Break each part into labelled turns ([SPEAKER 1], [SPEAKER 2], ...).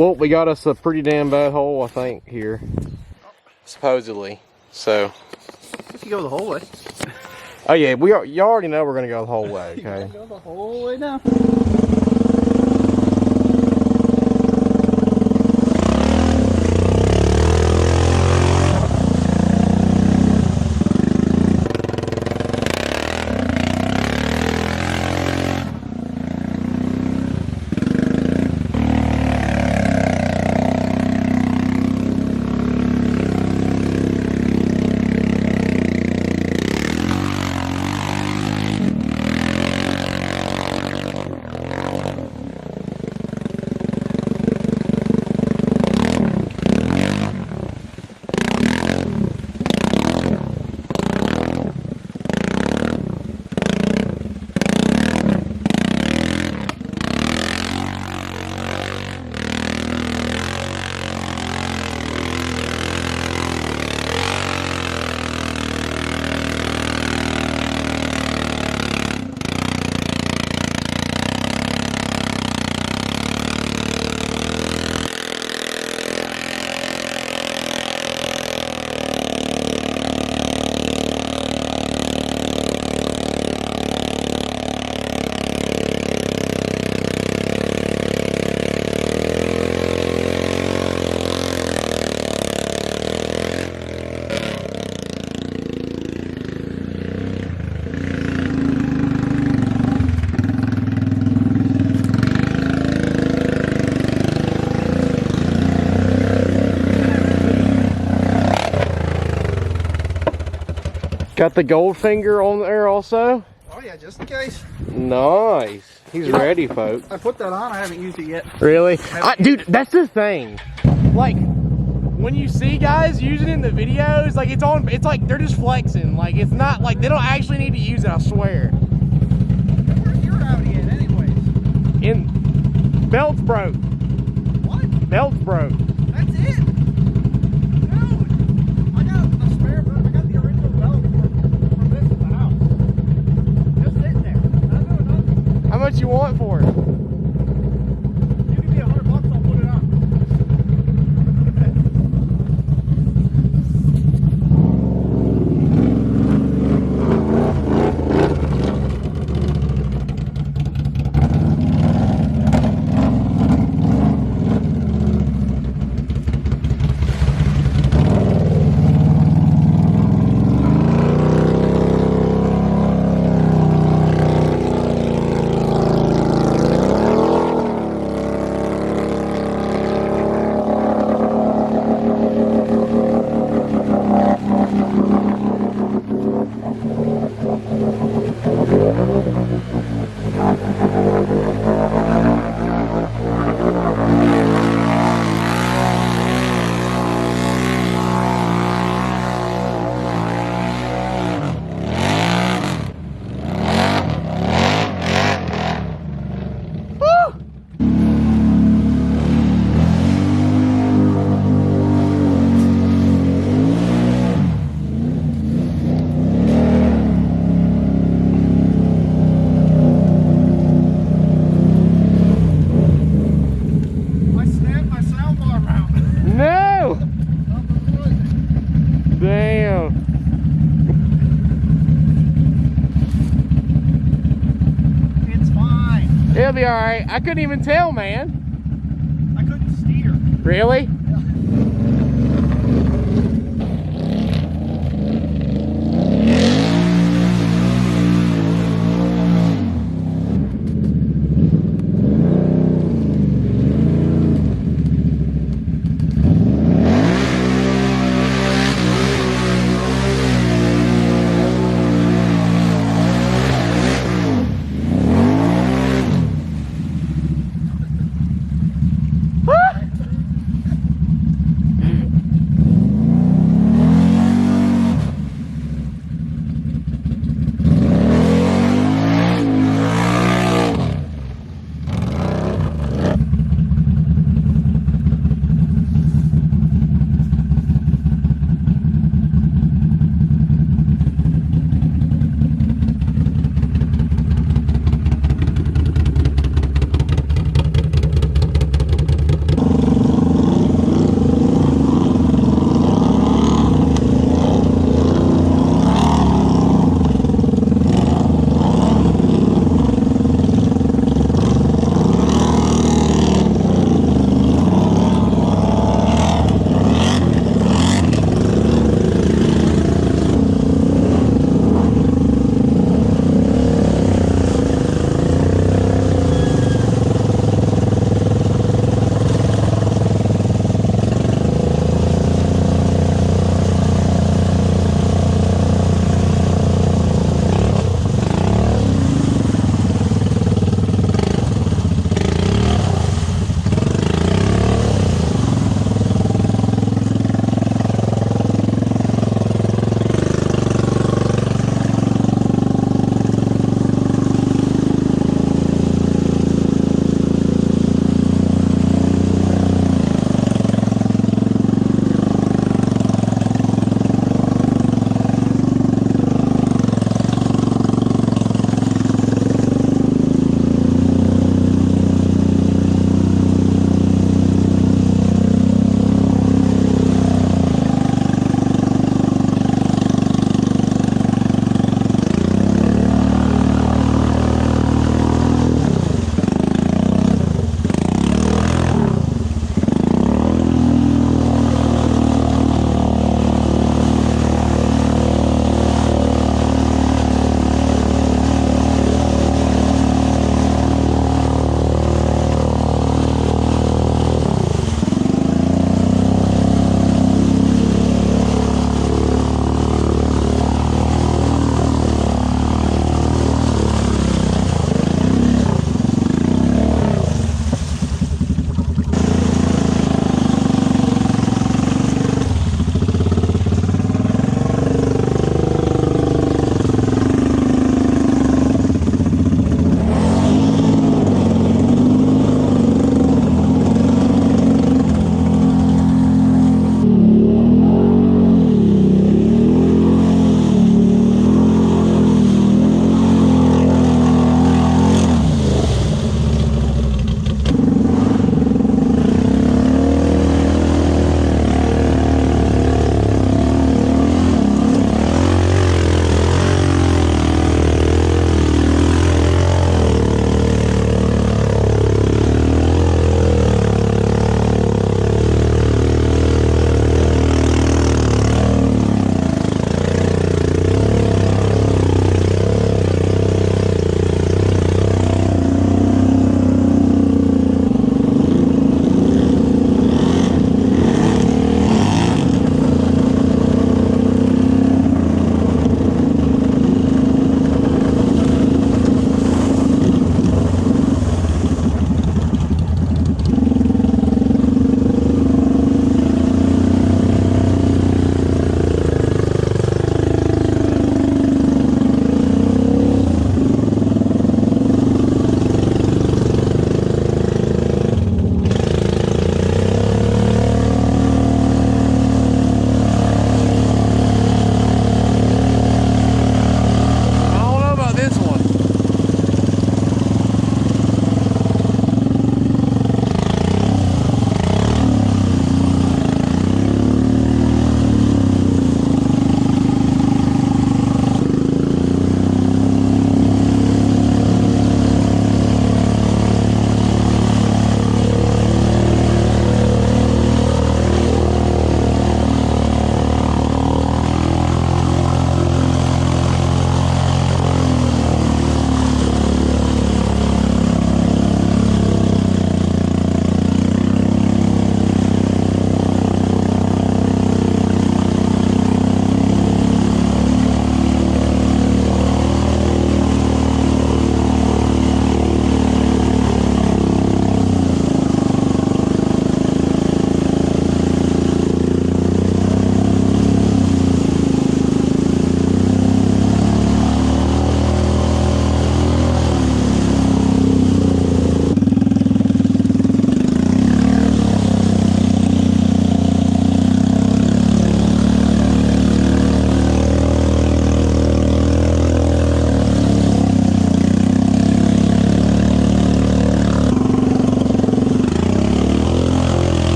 [SPEAKER 1] Well, we got us a pretty damn bad hole, I think, here. Supposedly. So.
[SPEAKER 2] If you go the whole way.
[SPEAKER 1] Oh yeah, y'all already know we're gonna go the whole way, okay?
[SPEAKER 2] Go the whole way down.
[SPEAKER 1] Got the gold finger on there also?
[SPEAKER 2] Oh yeah, just in case.
[SPEAKER 1] Nice. He's ready, folks.
[SPEAKER 2] I put that on, I haven't used it yet.
[SPEAKER 1] Really? Dude, that's the thing. Like, when you see guys using it in the videos, like it's like they're just flexing. Like it's not like they don't actually need to use it, I swear.
[SPEAKER 2] Where's your Audi at anyways?
[SPEAKER 1] Belt's broke.
[SPEAKER 2] What?
[SPEAKER 1] Belt's broke.
[SPEAKER 2] That's it? Dude, I got a spare, I got the original belt from this at the house. Just sitting there. Not doing nothing.
[SPEAKER 1] How much you want for it?
[SPEAKER 2] You give me $100, I'll put it on.
[SPEAKER 1] Damn.
[SPEAKER 2] It's fine.
[SPEAKER 1] It'll be alright. I couldn't even tell, man.
[SPEAKER 2] I couldn't steer.
[SPEAKER 1] Really?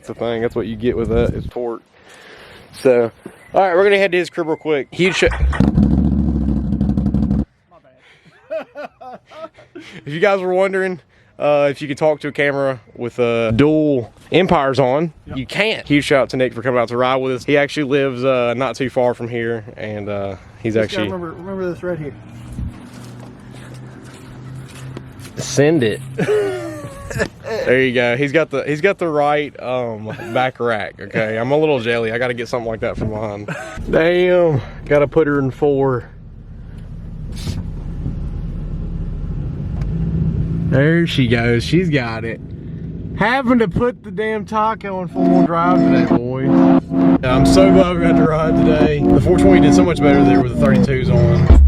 [SPEAKER 1] That's the thing. That's what you get with that is torque. So, all right, we're gonna head to his crib real quick. Huge.
[SPEAKER 2] My bad.
[SPEAKER 1] If you guys were wondering if you could talk to a camera with dual Empires on, you can't. Huge shout out to Nick for coming out to ride with us. He actually lives not too far from here, and he's actually.
[SPEAKER 2] Remember this right here.
[SPEAKER 1] Send it. There you go. He's got the right back rack. Okay, I'm a little jelly. I got to get something like that for mine. Damn, got to put her in 4. There she goes. She's got it. Having to put the damn taco in 4-wheel drive today, boy. I'm so glad we got to ride today. The 420 did so much better there with the 32s on.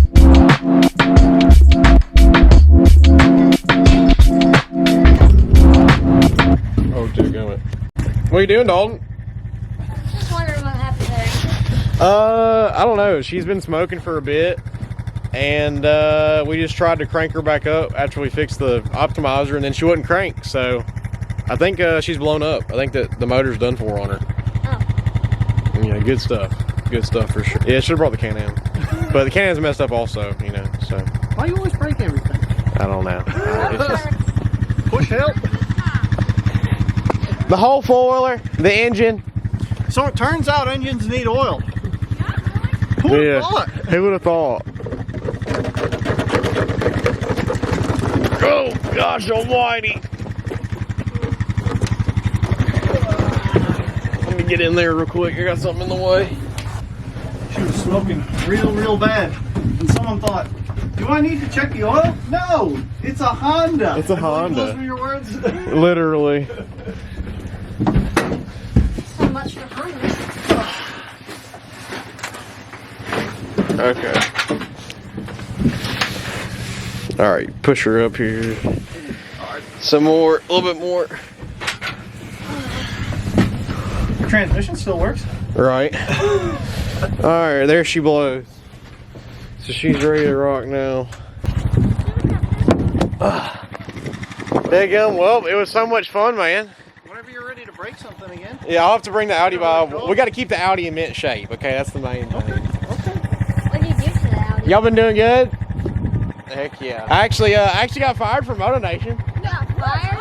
[SPEAKER 1] Oh, dear. What are you doing, Dalton?
[SPEAKER 3] Just wondering what happened there.
[SPEAKER 1] I don't know. She's been smoking for a bit, and we just tried to crank her back up after we fixed the optimizer, and then she wouldn't crank. So I think she's blown up. I think that the motor's done for on her.
[SPEAKER 3] Oh.
[SPEAKER 1] Yeah, good stuff. Good stuff for sure. Yeah, should have brought the Can-Am, but the Can-Am's messed up also. You know, so
[SPEAKER 2] Why you always break everything?
[SPEAKER 1] I don't know. It's just
[SPEAKER 2] Push help.
[SPEAKER 1] the whole 4-wheeler, the engine.
[SPEAKER 2] So it turns out engines need oil. Who would have thought?
[SPEAKER 1] Who would have thought? Oh gosh almighty. Let me get in there real quick. I got something in the way.
[SPEAKER 2] She was smoking real bad. And someone thought, do I need to check the oil? No, it's a Honda.
[SPEAKER 1] It's a
[SPEAKER 2] I believe
[SPEAKER 1] Honda.
[SPEAKER 2] those were your words?
[SPEAKER 1] Literally.
[SPEAKER 3] So much for Honda.
[SPEAKER 1] Okay. All right, push her up here. Some more, a little bit more.
[SPEAKER 2] The transmission still works.
[SPEAKER 1] Right. All right, there she blows. So she's ready to rock now. There you go. Well, it was so much fun, man.
[SPEAKER 2] Whenever you're ready to break something again.
[SPEAKER 1] Yeah, I'll have to bring the Audi by. We got to keep the Audi in mint shape. Okay, that's the main thing.
[SPEAKER 2] Okay.
[SPEAKER 3] What do you do to the Audi?
[SPEAKER 1] Y'all been doing good? Heck yeah. I actually got fired from Moto Nation.
[SPEAKER 3] You got fired?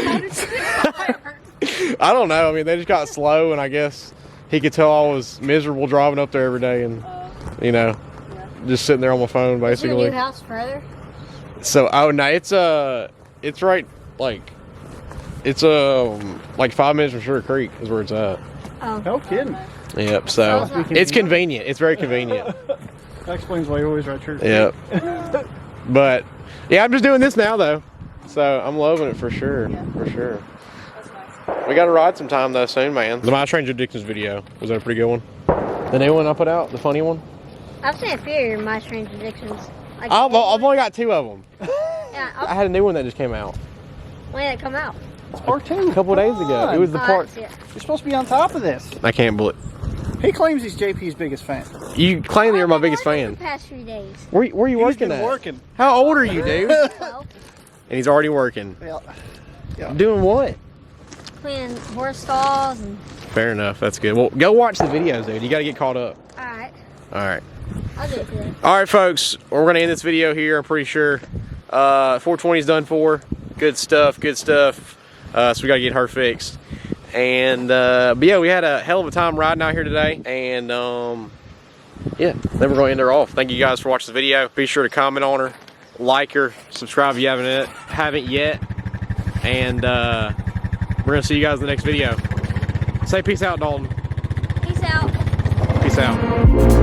[SPEAKER 3] How did you get fired?
[SPEAKER 1] I don't know. I mean, they just got slow, and I guess he could tell I was miserable driving up there every day, and you know, just sitting there on my phone
[SPEAKER 3] Is your
[SPEAKER 1] basically.
[SPEAKER 3] new house further?
[SPEAKER 1] So, oh no, it's right like 5 minutes from Sugar Creek is where it's at.
[SPEAKER 3] Oh.
[SPEAKER 2] No kidding.
[SPEAKER 1] Yep. So it's convenient. It's very convenient.
[SPEAKER 2] That explains why you always ride church.
[SPEAKER 1] Yep. But yeah, I'm just doing this now though, so I'm loving it for sure. For sure.
[SPEAKER 3] That's nice.
[SPEAKER 1] We got to ride sometime though soon, man. The My Stranger Addictions video was that a pretty good one? The new one I put out, the funny one.
[SPEAKER 3] I've seen a few of My Strange Addictions. Like,
[SPEAKER 1] I've only got 2 of them.
[SPEAKER 3] yeah,
[SPEAKER 1] I had a new one that just came out
[SPEAKER 3] when did it come out?
[SPEAKER 2] It's part 2.
[SPEAKER 1] a couple of days ago. It was the
[SPEAKER 3] Oh, I
[SPEAKER 1] part.
[SPEAKER 3] see it.
[SPEAKER 2] You're supposed to be on top of this.
[SPEAKER 1] I can't believe.
[SPEAKER 2] He claims he's JP's biggest fan.
[SPEAKER 1] You claim that you're my
[SPEAKER 3] I've been
[SPEAKER 1] biggest
[SPEAKER 3] working
[SPEAKER 1] fan.
[SPEAKER 3] The past few days.
[SPEAKER 1] Where you
[SPEAKER 2] He's
[SPEAKER 1] working
[SPEAKER 2] been
[SPEAKER 1] at?
[SPEAKER 2] working.
[SPEAKER 1] How old are you, dude? And
[SPEAKER 3] Well,
[SPEAKER 1] he's already working.
[SPEAKER 2] Yeah.
[SPEAKER 1] Doing what?
[SPEAKER 3] cleaning horse stalls and.
[SPEAKER 1] Fair enough. That's good. Well, go watch the videos, dude. You got to get caught up.
[SPEAKER 3] All right,
[SPEAKER 1] All right.
[SPEAKER 3] I'll do it today.
[SPEAKER 1] All right, folks. We're going to end this video here, I'm pretty sure. 420 is done for. Good stuff. Good stuff. So we got to get her fixed. And, but yeah, we had a hell of a time riding out here today. And, yeah, then we're going to end her off. Thank you guys for watching the video. Be sure to comment on her, like her, subscribe if you haven't yet. And we're going to see you guys in the next video. Say peace out, Dalton.
[SPEAKER 3] Peace out.
[SPEAKER 1] Peace out.